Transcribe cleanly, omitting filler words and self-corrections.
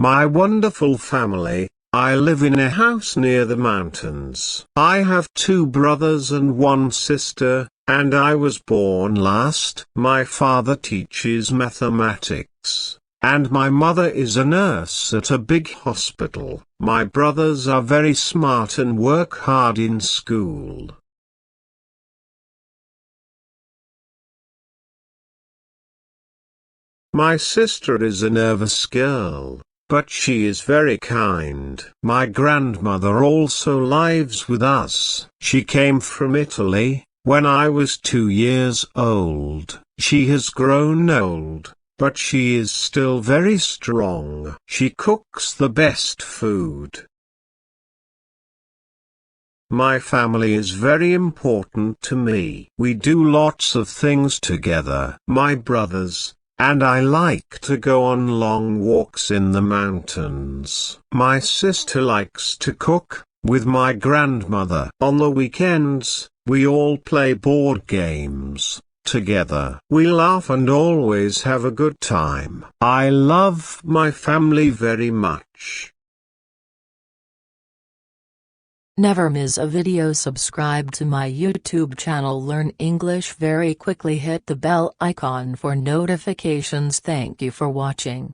My wonderful family. I live in a house near the mountains. I have 2 brothers and 1 sister, and I was born last. My father teaches mathematics, and my mother is a nurse at a big hospital. My brothers are very smart and work hard in school. My sister is a nervous girl, but she is very kind. My grandmother also lives with us. She came from Italy when I was 2 years old. She has grown old, but she is still very strong. She cooks the best food. My family is very important to me. We do lots of things together. My brothers and I like to go on long walks in the mountains. My sister likes to cook with my grandmother. On the weekends, we all play board games together. We laugh and always have a good time. I love my family very much. Never miss a video. Subscribe to my YouTube channel. Learn English very quickly. Hit the bell icon for notifications. Thank you for watching.